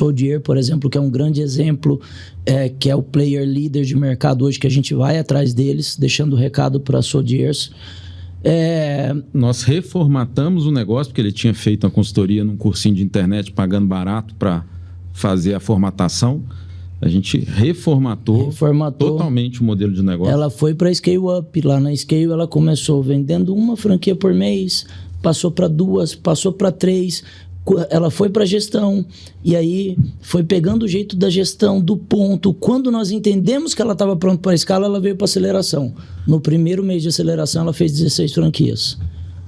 Sodier, por exemplo, que é um grande exemplo, que é o player leader de mercado hoje, que a gente vai atrás deles, deixando o recado para Sodiers. Nós reformatamos o negócio, porque ele tinha feito uma consultoria num cursinho de internet, pagando barato para fazer a formatação. A gente reformatou totalmente o modelo de negócio. Ela foi para a Scale Up. Lá na Scale ela começou vendendo uma franquia por mês, passou para 2, passou para 3. Ela foi para a gestão e aí foi pegando o jeito da gestão, do ponto. Quando nós entendemos que ela estava pronta para a escala, ela veio para aceleração. No primeiro mês de aceleração, ela fez 16 franquias.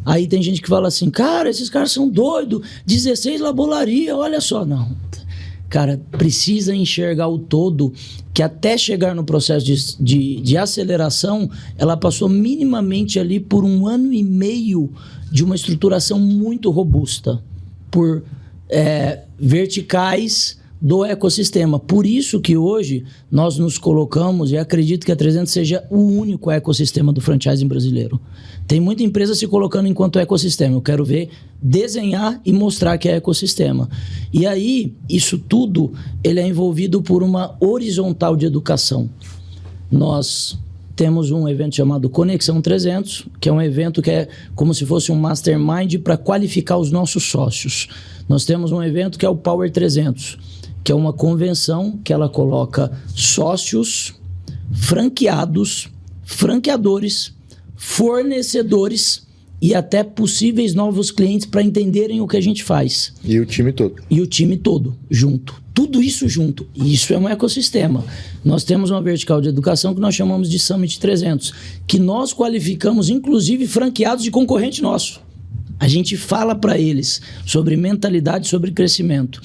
Aí tem gente que fala assim, cara, esses caras são doidos, 16 labolaria, olha só. Não, cara, precisa enxergar o todo, que até chegar no processo de aceleração, ela passou minimamente ali por 1 ano e meio de uma estruturação muito robusta, por verticais do ecossistema. Por isso que hoje nós nos colocamos, e acredito que a 300 seja o único ecossistema do franchising brasileiro. Tem muita empresa se colocando enquanto ecossistema. Eu quero ver desenhar e mostrar que é ecossistema. E aí, isso tudo ele é envolvido por uma horizontal de educação. Nós temos um evento chamado Conexão 300, que é um evento que é como se fosse um mastermind para qualificar os nossos sócios. Nós temos um evento que é o Power 300, que é uma convenção que ela coloca sócios, franqueados, franqueadores, fornecedores e até possíveis novos clientes para entenderem o que a gente faz. E o time todo. E o time todo, junto. Tudo isso junto. E isso é um ecossistema. Nós temos uma vertical de educação que nós chamamos de Summit 300, que nós qualificamos, inclusive, franqueados de concorrente nosso. A gente fala para eles sobre mentalidade, sobre crescimento.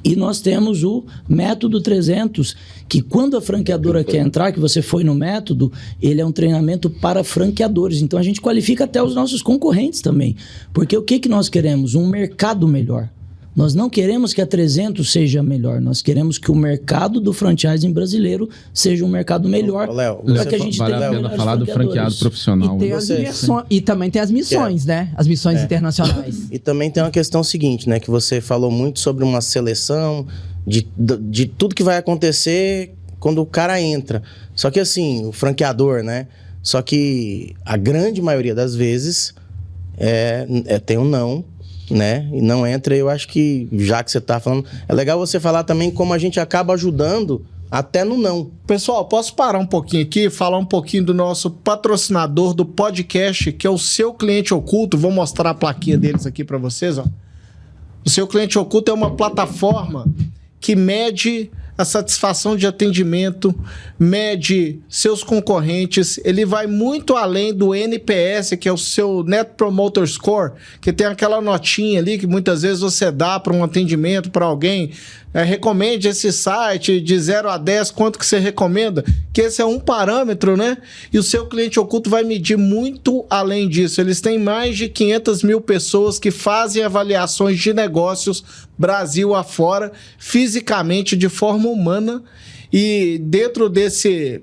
E nós temos o Método 300, que quando a franqueadora quer entrar, que você foi no método, ele é um treinamento para franqueadores. Então a gente qualifica até os nossos concorrentes também. Porque o que nós queremos? Um mercado melhor. Nós não queremos que a 300 seja melhor, nós queremos que o mercado do franchising brasileiro seja um mercado melhor, para que a gente tenha a pena falar do franqueado profissional. E também tem as missões, né? As missões internacionais. E também tem uma questão seguinte, né? Que você falou muito sobre uma seleção de tudo que vai acontecer quando o cara entra. Só que assim, o franqueador, né? Só que a grande maioria das vezes tem um não, né? E não entra. Eu acho que, já que você tá falando, é legal você falar também como a gente acaba ajudando até no não. Pessoal, posso parar um pouquinho aqui e falar um pouquinho do nosso patrocinador do podcast, que é o Seu Cliente Oculto. Vou mostrar a plaquinha deles aqui para vocês, ó. O Seu Cliente Oculto é uma plataforma que mede a satisfação de atendimento, mede seus concorrentes, ele vai muito além do NPS, que é o seu Net Promoter Score, que tem aquela notinha ali que muitas vezes você dá para um atendimento para alguém. Recomende esse site de 0 a 10, quanto que você recomenda? Que esse é um parâmetro, né? E o Seu Cliente Oculto vai medir muito além disso. Eles têm mais de 500 mil pessoas que fazem avaliações de negócios Brasil afora, fisicamente, de forma humana. E dentro desse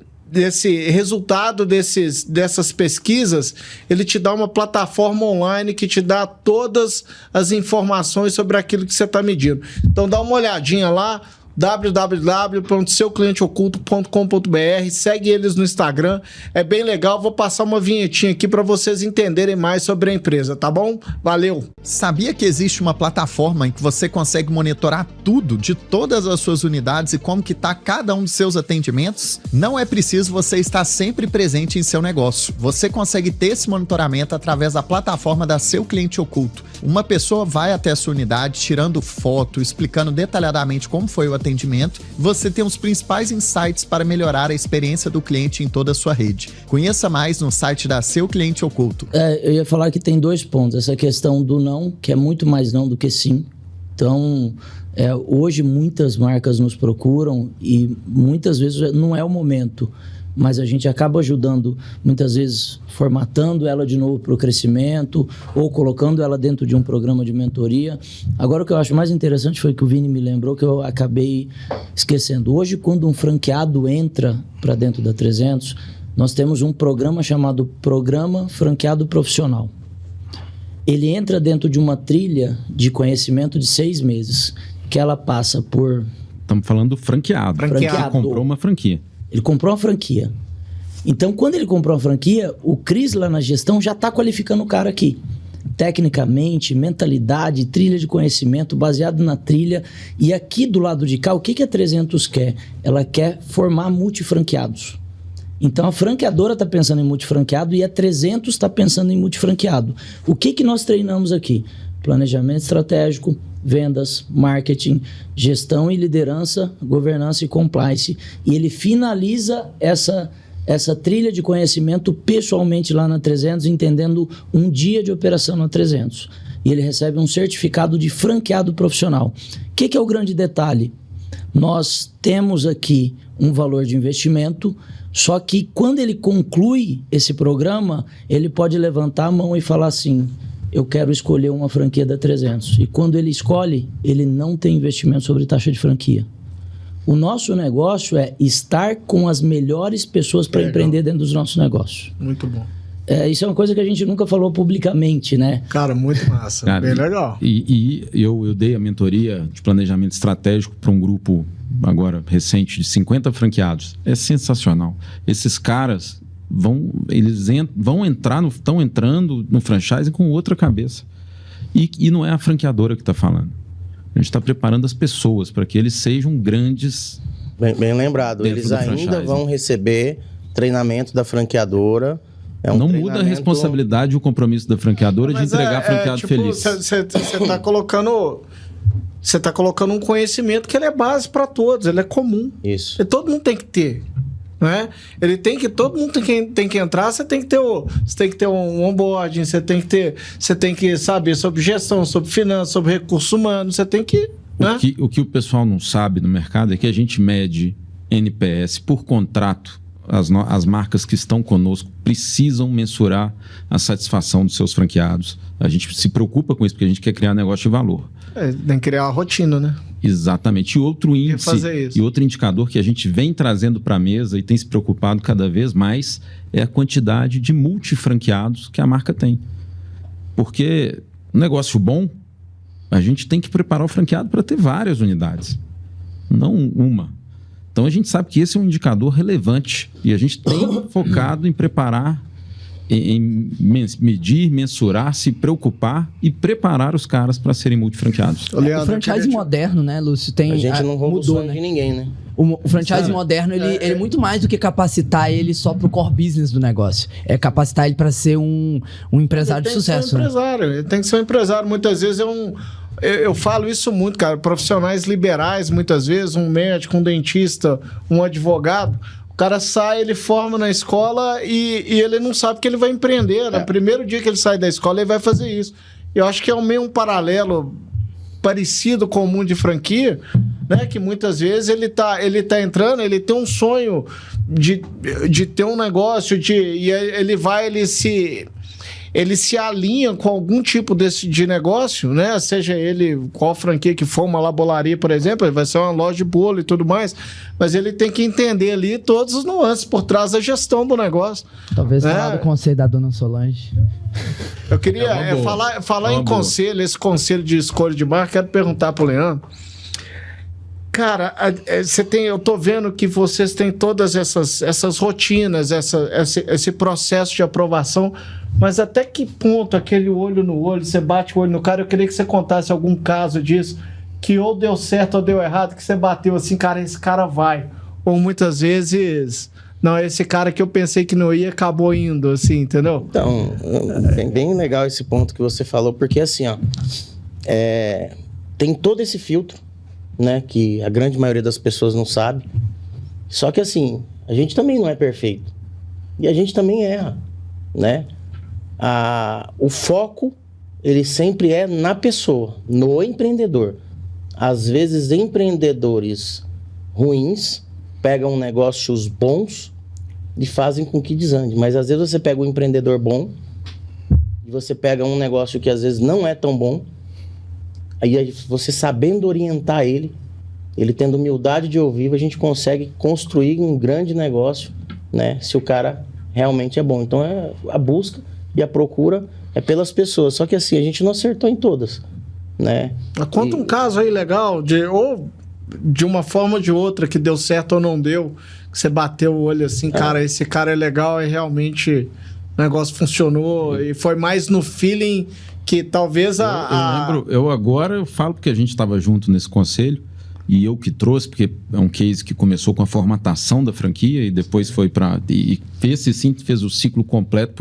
resultado dessas pesquisas, ele te dá uma plataforma online que te dá todas as informações sobre aquilo que você está medindo. Então dá uma olhadinha lá, www.seuclienteoculto.com.br, segue eles no Instagram, é bem legal. Vou passar uma vinhetinha aqui para vocês entenderem mais sobre a empresa, tá bom? Valeu! Sabia que existe uma plataforma em que você consegue monitorar tudo de todas as suas unidades e como que tá cada um dos seus atendimentos? Não é preciso você estar sempre presente em seu negócio. Você consegue ter esse monitoramento através da plataforma da Seu Cliente Oculto. Uma pessoa vai até a sua unidade tirando foto, explicando detalhadamente como foi o atendimento. Você tem os principais insights para melhorar a experiência do cliente em toda a sua rede. Conheça mais no site da Seu Cliente Oculto. Eu ia falar que tem 2 pontos. Essa questão do não, que é muito mais não do que sim. Então, hoje muitas marcas nos procuram e muitas vezes não é o momento, mas a gente acaba ajudando, muitas vezes formatando ela de novo para o crescimento ou colocando ela dentro de um programa de mentoria. Agora, o que eu acho mais interessante foi que o Vini me lembrou, que eu acabei esquecendo. Hoje, quando um franqueado entra para dentro da 300, nós temos um programa chamado Programa Franqueado Profissional. Ele entra dentro de uma trilha de conhecimento de 6 meses. que ela passa por... Estamos falando do franqueado. Ele comprou uma franquia. Ele comprou uma franquia. Então, quando ele comprou uma franquia, o Cris lá na gestão já está qualificando o cara aqui. Tecnicamente, mentalidade, trilha de conhecimento, baseado na trilha. E aqui do lado de cá, o que a 300 quer? Ela quer formar multifranqueados. Então, a franqueadora está pensando em multifranqueado e a 300 está pensando em multifranqueado. O que nós treinamos aqui? Planejamento estratégico, vendas, marketing, gestão e liderança, governança e compliance. E ele finaliza essa trilha de conhecimento pessoalmente lá na 300, entendendo um dia de operação na 300. E ele recebe um certificado de franqueado profissional. O que é o grande detalhe? Nós temos aqui um valor de investimento, só que quando ele conclui esse programa, ele pode levantar a mão e falar assim, eu quero escolher uma franquia da 300. E quando ele escolhe, ele não tem investimento sobre taxa de franquia. O nosso negócio é estar com as melhores pessoas para empreender dentro dos nossos negócios. Muito bom. Isso é uma coisa que a gente nunca falou publicamente, né? Cara, muito massa. Cara, bem legal. E eu dei a mentoria de planejamento estratégico para um grupo agora recente de 50 franqueados. É sensacional. Esses caras estão entrando no franchising com outra cabeça. E não é a franqueadora que está falando. A gente está preparando as pessoas para que eles sejam grandes. Bem lembrado, eles ainda vão receber treinamento da franqueadora. Não muda a responsabilidade e o compromisso da franqueadora de entregar franqueado feliz. Você está colocando. Você está colocando um conhecimento que ele é base para todos, ele é comum. Isso. E todo mundo tem que ter. Né? Todo mundo tem que entrar, você tem que ter um onboarding, você tem que saber sobre gestão, sobre finanças, sobre recursos humanos, você tem que... Né? O que o pessoal não sabe no mercado é que a gente mede NPS por contrato. As marcas que estão conosco precisam mensurar a satisfação dos seus franqueados. A gente se preocupa com isso porque a gente quer criar negócio de valor. Tem que criar uma rotina, né? Exatamente. E outro índice e outro indicador que a gente vem trazendo para a mesa e tem se preocupado cada vez mais é a quantidade de multifranqueados que a marca tem. Porque um negócio bom, a gente tem que preparar o franqueado para ter várias unidades, não uma. Então a gente sabe que esse é um indicador relevante e a gente tem focado em preparar, em medir, mensurar, se preocupar e preparar os caras para serem multifranqueados. O franchise moderno, né, Lúcio? A gente não rouba o sonho de ninguém, né? O franchise moderno, ele é muito mais do que capacitar ele só pro core business do negócio. É capacitar ele para ser um empresário de sucesso. Ele tem que ser um empresário. Muitas vezes eu falo isso muito, cara. Profissionais liberais, muitas vezes, um médico, um dentista, um advogado. O cara sai, ele forma na escola e ele não sabe que ele vai empreender. No primeiro dia que ele sai da escola, ele vai fazer isso. Eu acho que é meio um paralelo parecido com o mundo de franquia, né? Que muitas vezes ele tá entrando, ele tem um sonho de ter um negócio, e ele se alinha com algum tipo de negócio, né? Seja ele qual franquia que for, uma labolaria, por exemplo, ele vai ser uma loja de bolo e tudo mais, mas ele tem que entender ali todos os nuances por trás da gestão do negócio. Talvez falar do conselho da dona Solange. Eu queria falar em conselho, esse conselho de escolha de marca, quero perguntar pro Leandro. Cara, eu tô vendo que vocês têm todas essas rotinas, esse processo de aprovação, mas até que ponto aquele olho no olho, você bate o olho no cara, eu queria que você contasse algum caso disso, que ou deu certo ou deu errado, que você bateu assim, cara, esse cara vai. Ou muitas vezes, não, esse cara que eu pensei que não ia, acabou indo, assim, entendeu? Então, bem legal esse ponto que você falou, porque assim, ó, tem todo esse filtro, né, que a grande maioria das pessoas não sabe. Só que assim, a gente também não é perfeito. E a gente também erra, né? O foco, ele sempre é na pessoa, no empreendedor. Às vezes, empreendedores ruins pegam negócios bons e fazem com que desande. Mas às vezes você pega um empreendedor bom e você pega um negócio que às vezes não é tão bom. Aí você sabendo orientar ele tendo humildade de ouvir, a gente consegue construir um grande negócio, né? Se o cara realmente é bom. Então a busca e a procura é pelas pessoas. Só que assim, a gente não acertou em todas. né? Conta um caso aí legal, ou de uma forma ou de outra, que deu certo ou não deu, que você bateu o olho assim, cara, esse cara é legal e realmente o negócio funcionou, e foi mais no feeling que talvez eu falo porque a gente estava junto nesse conselho, e eu que trouxe, porque é um case que começou com a formatação da franquia e depois foi para... E esse sim fez o ciclo completo.